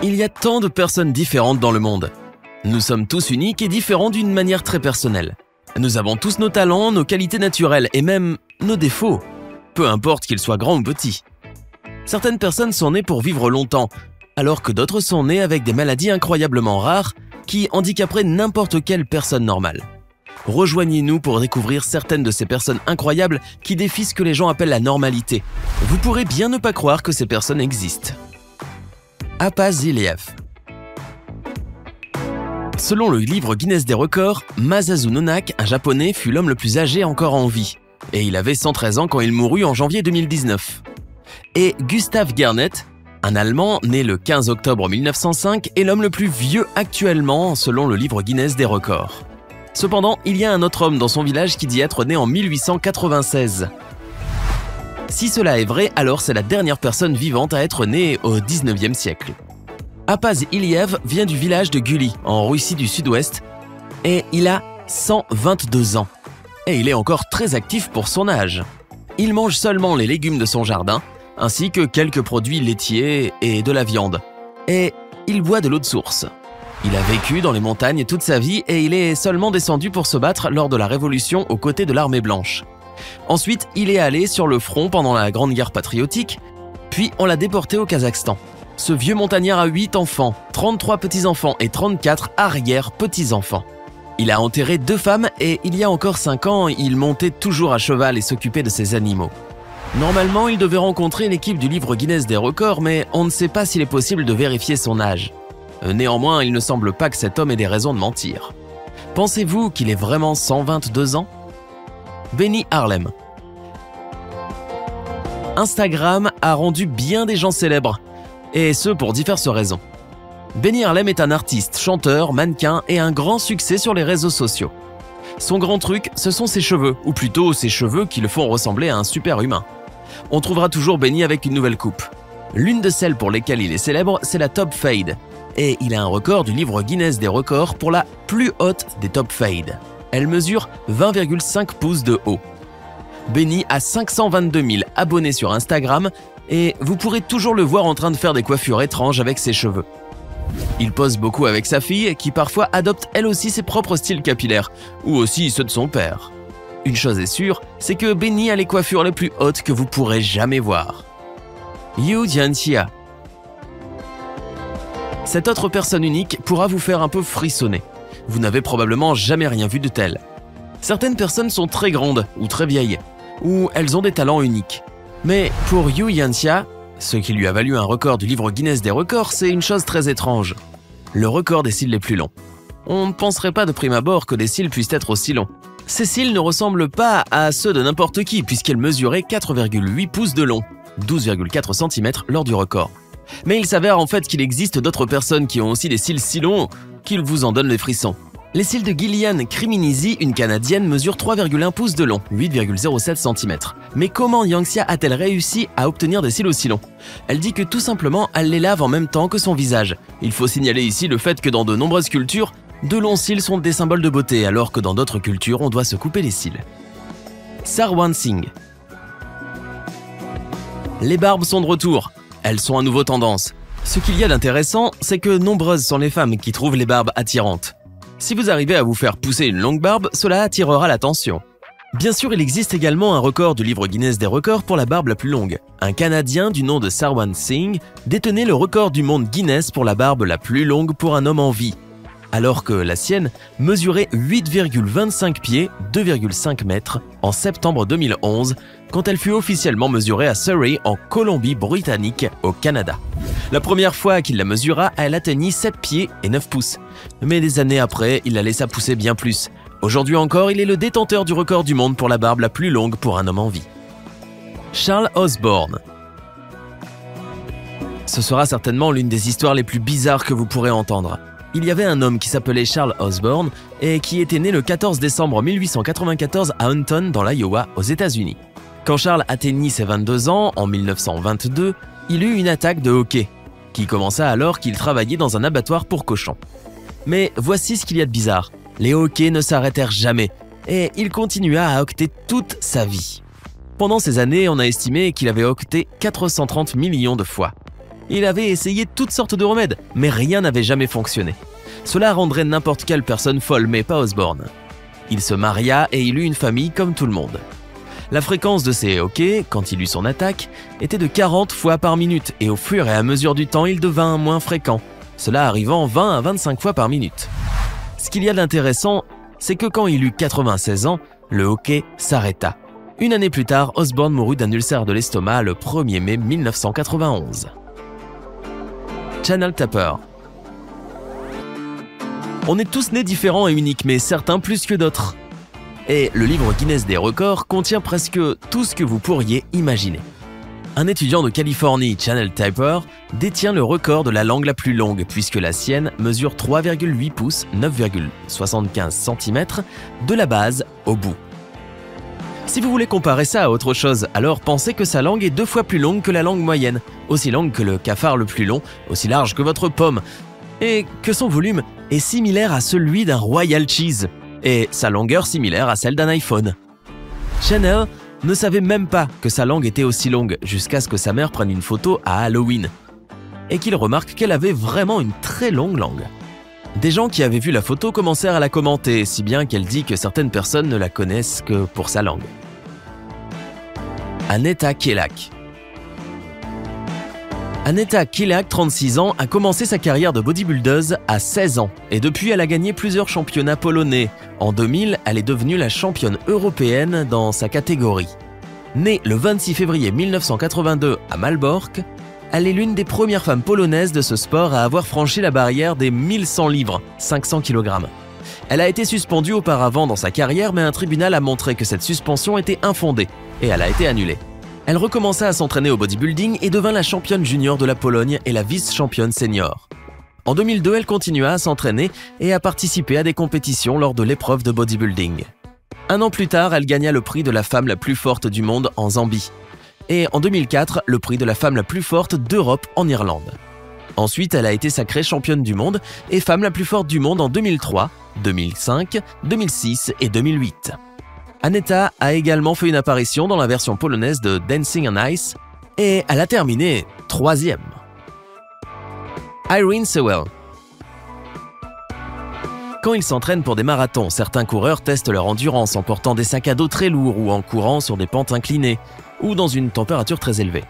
Il y a tant de personnes différentes dans le monde. Nous sommes tous uniques et différents d'une manière très personnelle. Nous avons tous nos talents, nos qualités naturelles et même nos défauts, peu importe qu'ils soient grands ou petits. Certaines personnes sont nées pour vivre longtemps, alors que d'autres sont nées avec des maladies incroyablement rares qui handicaperaient n'importe quelle personne normale. Rejoignez-nous pour découvrir certaines de ces personnes incroyables qui défient ce que les gens appellent la normalité. Vous pourrez bien ne pas croire que ces personnes existent. Apaz Iliev. Selon le livre Guinness des records, Masazu Nonak, un japonais, fut l'homme le plus âgé encore en vie. Et il avait 113 ans quand il mourut en janvier 2019. Et Gustav Gernet, un Allemand né le 15 octobre 1905, est l'homme le plus vieux actuellement selon le livre Guinness des records. Cependant, il y a un autre homme dans son village qui dit être né en 1896. Si cela est vrai, alors c'est la dernière personne vivante à être née au 19e siècle. Apaz Iliev vient du village de Guli, en Russie du Sud-Ouest, et il a 122 ans. Et il est encore très actif pour son âge. Il mange seulement les légumes de son jardin, ainsi que quelques produits laitiers et de la viande. Et il boit de l'eau de source. Il a vécu dans les montagnes toute sa vie et il est seulement descendu pour se battre lors de la Révolution aux côtés de l'armée blanche. Ensuite, il est allé sur le front pendant la Grande Guerre patriotique, puis on l'a déporté au Kazakhstan. Ce vieux montagnard a 8 enfants, 33 petits-enfants et 34 arrière-petits-enfants. Il a enterré 2 femmes et il y a encore 5 ans, il montait toujours à cheval et s'occupait de ses animaux. Normalement, il devait rencontrer l'équipe du livre Guinness des records, mais on ne sait pas s'il est possible de vérifier son âge. Néanmoins, il ne semble pas que cet homme ait des raisons de mentir. Pensez-vous qu'il ait vraiment 122 ans ? Benny Harlem. Instagram a rendu bien des gens célèbres, et ce pour diverses raisons. Benny Harlem est un artiste, chanteur, mannequin et un grand succès sur les réseaux sociaux. Son grand truc, ce sont ses cheveux, ou plutôt ses cheveux qui le font ressembler à un super-humain. On trouvera toujours Benny avec une nouvelle coupe. L'une de celles pour lesquelles il est célèbre, c'est la top fade. Et il a un record du livre Guinness des records pour la plus haute des top fade. Elle mesure 20,5 pouces de haut. Benny a 522 000 abonnés sur Instagram et vous pourrez toujours le voir en train de faire des coiffures étranges avec ses cheveux. Il pose beaucoup avec sa fille qui parfois adopte elle aussi ses propres styles capillaires, ou aussi ceux de son père. Une chose est sûre, c'est que Benny a les coiffures les plus hautes que vous pourrez jamais voir. Yu Jianxia. Cette autre personne unique pourra vous faire un peu frissonner. Vous n'avez probablement jamais rien vu de tel. Certaines personnes sont très grandes ou très vieilles, ou elles ont des talents uniques. Mais pour Yu Jianxia, ce qui lui a valu un record du livre Guinness des records, c'est une chose très étrange. Le record des cils les plus longs. On ne penserait pas de prime abord que des cils puissent être aussi longs. Ces cils ne ressemblent pas à ceux de n'importe qui puisqu'ils mesuraient 4,8 pouces de long, 12,4 cm lors du record. Mais il s'avère en fait qu'il existe d'autres personnes qui ont aussi des cils si longs qu'ils vous en donnent les frissons. Les cils de Gillian Criminisi, une Canadienne, mesurent 3,1 pouces de long, 8,07 cm. Mais comment Jianxia a-t-elle réussi à obtenir des cils aussi longs? Elle dit que tout simplement, elle les lave en même temps que son visage. Il faut signaler ici le fait que dans de nombreuses cultures, de longs cils sont des symboles de beauté, alors que dans d'autres cultures, on doit se couper les cils. Sarwan Singh. Les barbes sont de retour. Elles sont à nouveau tendance. Ce qu'il y a d'intéressant, c'est que nombreuses sont les femmes qui trouvent les barbes attirantes. Si vous arrivez à vous faire pousser une longue barbe, cela attirera l'attention. Bien sûr, il existe également un record du livre Guinness des records pour la barbe la plus longue. Un Canadien du nom de Sarwan Singh détenait le record du monde Guinness pour la barbe la plus longue pour un homme en vie, alors que la sienne mesurait 8,25 pieds, 2,5 mètres, en septembre 2011, quand elle fut officiellement mesurée à Surrey, en Colombie-Britannique, au Canada. La première fois qu'il la mesura, elle atteignit 7 pieds et 9 pouces. Mais des années après, il la laissa pousser bien plus. Aujourd'hui encore, il est le détenteur du record du monde pour la barbe la plus longue pour un homme en vie. Charles Osborne. Ce sera certainement l'une des histoires les plus bizarres que vous pourrez entendre. Il y avait un homme qui s'appelait Charles Osborne et qui était né le 14 décembre 1894 à Hunton, dans l'Iowa, aux États-Unis. Quand Charles atteignit ses 22 ans, en 1922, il eut une attaque de hoquet, qui commença alors qu'il travaillait dans un abattoir pour cochons. Mais voici ce qu'il y a de bizarre. Les hoquets ne s'arrêtèrent jamais, et il continua à hoqueter toute sa vie. Pendant ces années, on a estimé qu'il avait hoqueté 430 millions de fois. Il avait essayé toutes sortes de remèdes, mais rien n'avait jamais fonctionné. Cela rendrait n'importe quelle personne folle, mais pas Osborne. Il se maria et il eut une famille comme tout le monde. La fréquence de ses hoquets, quand il eut son attaque, était de 40 fois par minute et au fur et à mesure du temps, il devint moins fréquent, cela arrivant 20 à 25 fois par minute. Ce qu'il y a d'intéressant, c'est que quand il eut 96 ans, le hockey s'arrêta. Une année plus tard, Osborne mourut d'un ulcère de l'estomac le 1er mai 1991. Channel Tapper. On est tous nés différents et uniques, mais certains plus que d'autres. Et le livre Guinness des records contient presque tout ce que vous pourriez imaginer. Un étudiant de Californie, Channel Tapper, détient le record de la langue la plus longue puisque la sienne mesure 3,8 pouces, 9,75 cm, de la base au bout. Si vous voulez comparer ça à autre chose, alors pensez que sa langue est 2 fois plus longue que la langue moyenne, aussi longue que le cafard le plus long, aussi large que votre pomme, et que son volume est similaire à celui d'un Royal Cheese, et sa longueur similaire à celle d'un iPhone. Channel ne savait même pas que sa langue était aussi longue jusqu'à ce que sa mère prenne une photo à Halloween et qu'il remarque qu'elle avait vraiment une très longue langue. Des gens qui avaient vu la photo commencèrent à la commenter, si bien qu'elle dit que certaines personnes ne la connaissent que pour sa langue. Annetta Kielak. Annetta Kielak, 36 ans, a commencé sa carrière de bodybuildeuse à 16 ans et depuis elle a gagné plusieurs championnats polonais. En 2000, elle est devenue la championne européenne dans sa catégorie. Née le 26 février 1982 à Malbork, elle est l'une des premières femmes polonaises de ce sport à avoir franchi la barrière des 1100 livres, 500 kg. Elle a été suspendue auparavant dans sa carrière, mais un tribunal a montré que cette suspension était infondée et elle a été annulée. Elle recommença à s'entraîner au bodybuilding et devint la championne junior de la Pologne et la vice-championne senior. En 2002, elle continua à s'entraîner et à participer à des compétitions lors de l'épreuve de bodybuilding. Un an plus tard, elle gagna le prix de la femme la plus forte du monde en Zambie. Et en 2004, le prix de la femme la plus forte d'Europe en Irlande. Ensuite, elle a été sacrée championne du monde et femme la plus forte du monde en 2003, 2005, 2006 et 2008. Annetta a également fait une apparition dans la version polonaise de Dancing on Ice et elle a terminé 3e. Irene Sewell. Quand ils s'entraînent pour des marathons, certains coureurs testent leur endurance en portant des sacs à dos très lourds ou en courant sur des pentes inclinées ou dans une température très élevée.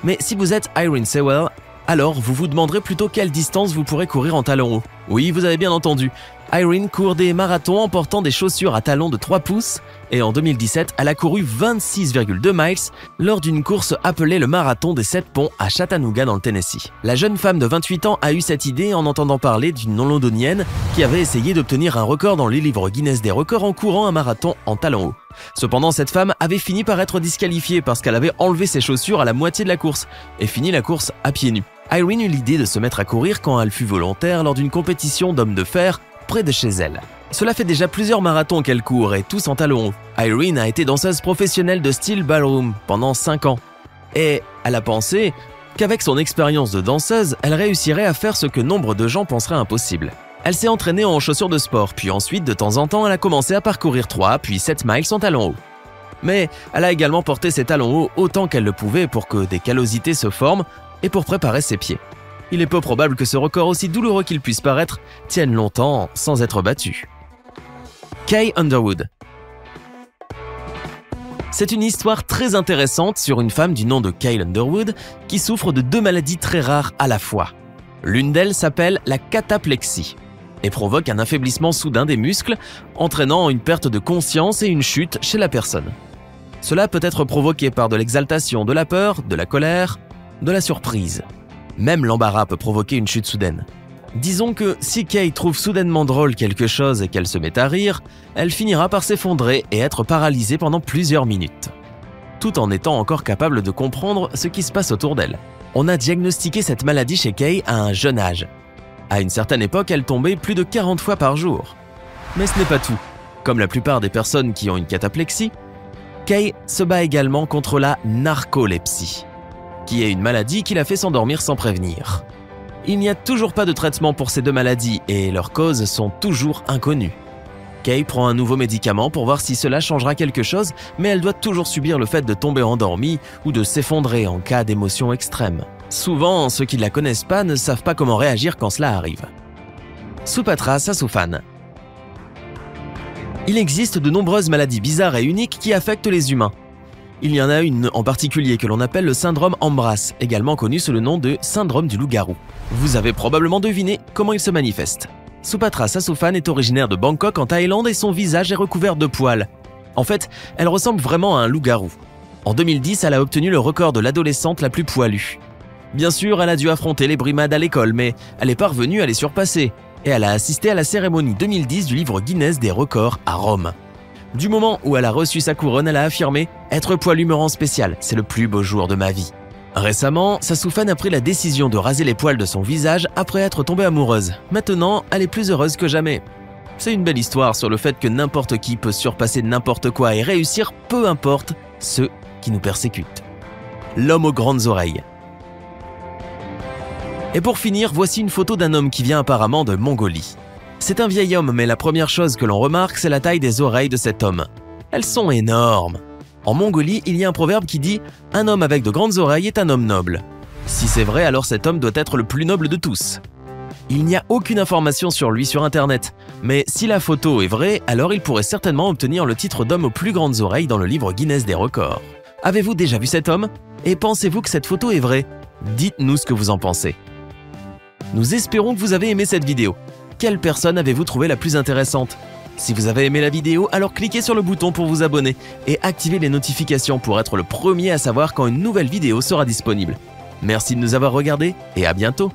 Mais si vous êtes Irene Sewell, alors vous vous demanderez plutôt quelle distance vous pourrez courir en talons hauts. Oui, vous avez bien entendu. Irene court des marathons en portant des chaussures à talons de 3 pouces et en 2017, elle a couru 26,2 miles lors d'une course appelée le Marathon des 7 ponts à Chattanooga dans le Tennessee. La jeune femme de 28 ans a eu cette idée en entendant parler d'une non-londonienne qui avait essayé d'obtenir un record dans les livres Guinness des records en courant un marathon en talons hauts. Cependant, cette femme avait fini par être disqualifiée parce qu'elle avait enlevé ses chaussures à la moitié de la course et fini la course à pieds nus. Irene eut l'idée de se mettre à courir quand elle fut volontaire lors d'une compétition d'hommes de fer près de chez elle. Cela fait déjà plusieurs marathons qu'elle court et tous en talons hauts. Irene a été danseuse professionnelle de style ballroom pendant 5 ans. Et elle a pensé qu'avec son expérience de danseuse, elle réussirait à faire ce que nombre de gens penseraient impossible. Elle s'est entraînée en chaussures de sport, puis ensuite, de temps en temps, elle a commencé à parcourir 3 puis 7 miles en talons hauts. Mais elle a également porté ses talons hauts autant qu'elle le pouvait pour que des callosités se forment et pour préparer ses pieds. Il est peu probable que ce record, aussi douloureux qu'il puisse paraître, tienne longtemps sans être battu. Kay Underwood. C'est une histoire très intéressante sur une femme du nom de Kay Underwood qui souffre de 2 maladies très rares à la fois. L'une d'elles s'appelle la cataplexie et provoque un affaiblissement soudain des muscles, entraînant une perte de conscience et une chute chez la personne. Cela peut être provoqué par de l'exaltation, de la peur, de la colère, de la surprise. Même l'embarras peut provoquer une chute soudaine. Disons que si Kay trouve soudainement drôle quelque chose et qu'elle se met à rire, elle finira par s'effondrer et être paralysée pendant plusieurs minutes, tout en étant encore capable de comprendre ce qui se passe autour d'elle. On a diagnostiqué cette maladie chez Kay à un jeune âge. À une certaine époque, elle tombait plus de 40 fois par jour. Mais ce n'est pas tout. Comme la plupart des personnes qui ont une cataplexie, Kay se bat également contre la narcolepsie, qui est une maladie qui la fait s'endormir sans prévenir. Il n'y a toujours pas de traitement pour ces 2 maladies et leurs causes sont toujours inconnues. Kay prend un nouveau médicament pour voir si cela changera quelque chose, mais elle doit toujours subir le fait de tomber endormie ou de s'effondrer en cas d'émotion extrême. Souvent, ceux qui ne la connaissent pas ne savent pas comment réagir quand cela arrive. Soupatra sassouphane. Il existe de nombreuses maladies bizarres et uniques qui affectent les humains. Il y en a une en particulier que l'on appelle le syndrome Ambras, également connu sous le nom de syndrome du loup-garou. Vous avez probablement deviné comment il se manifeste. Soupatra sassouphane est originaire de Bangkok en Thaïlande et son visage est recouvert de poils. En fait, elle ressemble vraiment à un loup-garou. En 2010, elle a obtenu le record de l'adolescente la plus poilue. Bien sûr, elle a dû affronter les brimades à l'école, mais elle est parvenue à les surpasser. Et elle a assisté à la cérémonie 2010 du livre Guinness des records à Rome. Du moment où elle a reçu sa couronne, elle a affirmé « Être poilue me rend spécial, c'est le plus beau jour de ma vie ». Récemment, Sassouphane a pris la décision de raser les poils de son visage après être tombée amoureuse. Maintenant, elle est plus heureuse que jamais. C'est une belle histoire sur le fait que n'importe qui peut surpasser n'importe quoi et réussir peu importe ceux qui nous persécutent. L'homme aux grandes oreilles. Et pour finir, voici une photo d'un homme qui vient apparemment de Mongolie. C'est un vieil homme, mais la première chose que l'on remarque, c'est la taille des oreilles de cet homme. Elles sont énormes. En Mongolie, il y a un proverbe qui dit « Un homme avec de grandes oreilles est un homme noble ». Si c'est vrai, alors cet homme doit être le plus noble de tous. Il n'y a aucune information sur lui sur internet, mais si la photo est vraie, alors il pourrait certainement obtenir le titre d'homme aux plus grandes oreilles dans le livre Guinness des records. Avez-vous déjà vu cet homme? Et pensez-vous que cette photo est vraie? Dites-nous ce que vous en pensez. Nous espérons que vous avez aimé cette vidéo. Quelle personne avez-vous trouvé la plus intéressante? Si vous avez aimé la vidéo, alors cliquez sur le bouton pour vous abonner et activez les notifications pour être le premier à savoir quand une nouvelle vidéo sera disponible. Merci de nous avoir regardés et à bientôt.